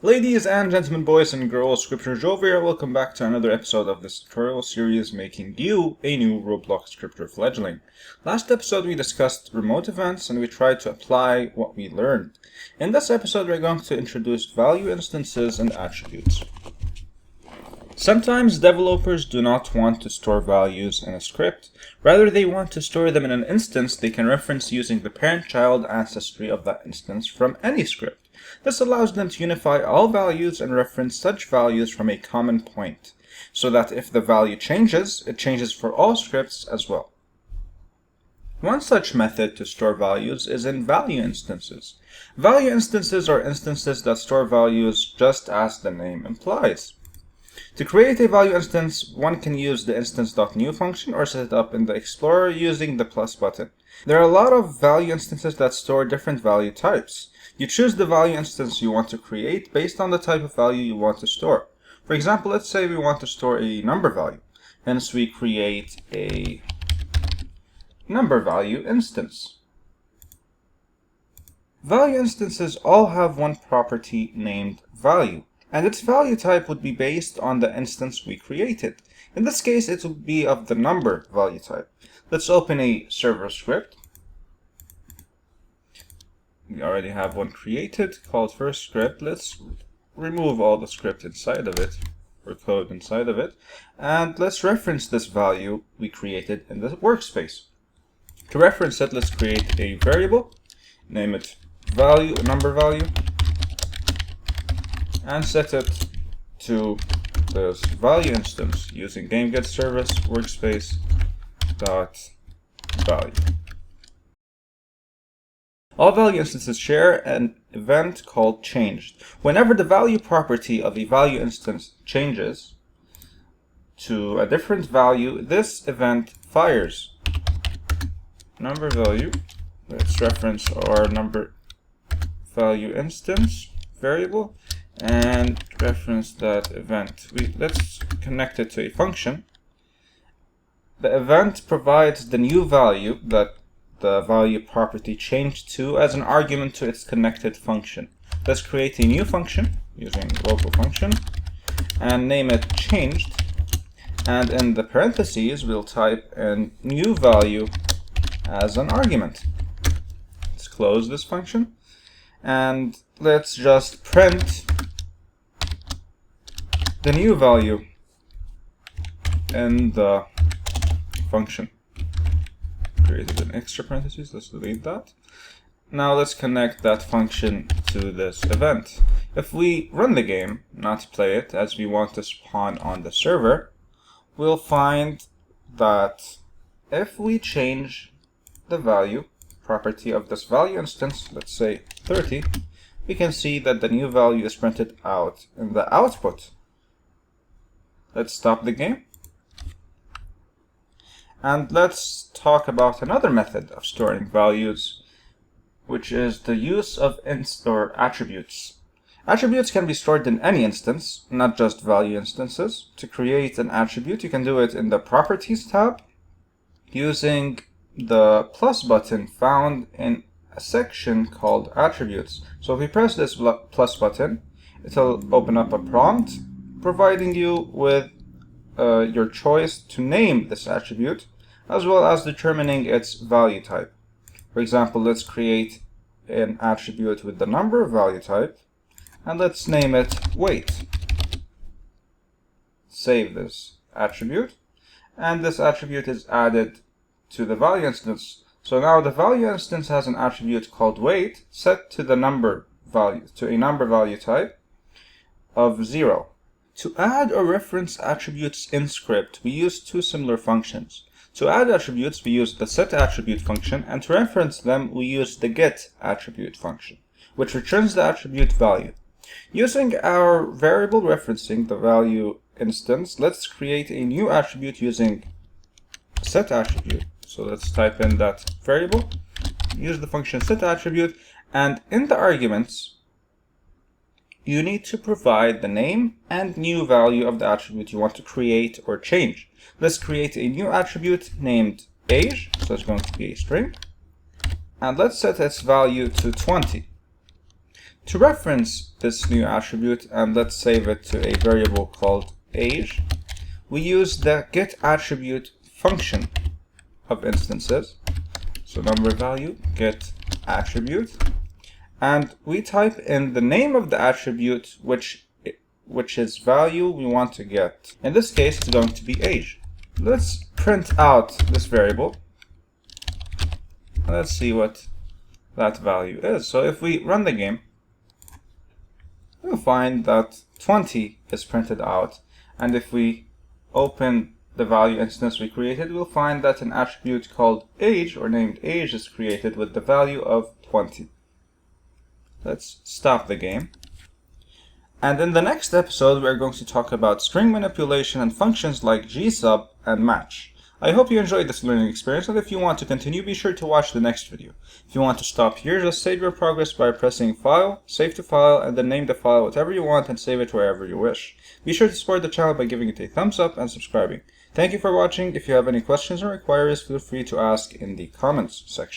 Ladies and gentlemen, boys and girls, Scripture Jovier, welcome back to another episode of this tutorial series making you a new Roblox Scripture fledgling. Last episode we discussed remote events and we tried to apply what we learned. In this episode we're going to introduce value instances and attributes. Sometimes developers do not want to store values in a script. Rather, they want to store them in an instance they can reference using the parent-child ancestry of that instance from any script. This allows them to unify all values and reference such values from a common point, so that if the value changes, it changes for all scripts as well. One such method to store values is in value instances. Value instances are instances that store values just as the name implies. To create a value instance, one can use the instance.new function or set it up in the Explorer using the plus button. There are a lot of value instances that store different value types. You choose the value instance you want to create based on the type of value you want to store. For example, let's say we want to store a number value. Hence, we create a number value instance. Value instances all have one property named value, and its value type would be based on the instance we created. In this case, it would be of the number value type. Let's open a server script. We already have one created called first script. Let's remove all the script inside of it, or code inside of it, and let's reference this value we created in the workspace. To reference it, let's create a variable, name it value, number value, and set it to this value instance using GameGetService workspace dot value. All value instances share an event called changed. Whenever the value property of a value instance changes to a different value, this event fires. Number value, let's reference our number value instance variable and reference that event. Let's connect it to a function. The event provides the new value that the value property changed to as an argument to its connected function. Let's create a new function using local function and name it changed, and in the parentheses we'll type in new value as an argument. Let's close this function and let's just print the new value in the function. Created an extra parentheses, let's delete that. Now let's connect that function to this event. If we run the game, not play it, as we want to spawn on the server, we'll find that if we change the value property of this value instance, let's say 30, we can see that the new value is printed out in the output. Let's stop the game. And let's talk about another method of storing values, which is the use of attributes. Attributes can be stored in any instance, not just value instances. To create an attribute, you can do it in the Properties tab using the plus button found in a section called Attributes. So if we press this plus button, it'll open up a prompt providing you with your choice to name this attribute, as well as determining its value type. For example, let's create an attribute with the number value type, and let's name it weight. Save this attribute, and this attribute is added to the value instance. So now the value instance has an attribute called weight set to the number value, to a number value type of 0. To add or reference attributes in script, we use two similar functions. To add attributes, we use the setAttribute function, and to reference them, we use the getAttribute function, which returns the attribute value. Using our variable referencing the value instance, let's create a new attribute using setAttribute. So let's type in that variable, use the function setAttribute, and in the arguments, you need to provide the name and new value of the attribute you want to create or change. Let's create a new attribute named age, so it's going to be a string, and let's set its value to 20. To reference this new attribute, and let's save it to a variable called age, we use the getAttribute function of instances. So number value, getAttribute, and we type in the name of the attribute which is value we want to get. In this case, it's going to be age. Let's print out this variable. Let's see what that value is. So if we run the game, we'll find that 20 is printed out. And if we open the value instance we created, we'll find that an attribute called age, or named age, is created with the value of 20. Let's stop the game. And in the next episode, we're going to talk about string manipulation and functions like gsub and match. I hope you enjoyed this learning experience, and if you want to continue, be sure to watch the next video. If you want to stop here, just save your progress by pressing File, Save to File, and then name the file whatever you want and save it wherever you wish. Be sure to support the channel by giving it a thumbs up and subscribing. Thank you for watching. If you have any questions or inquiries, feel free to ask in the comments section.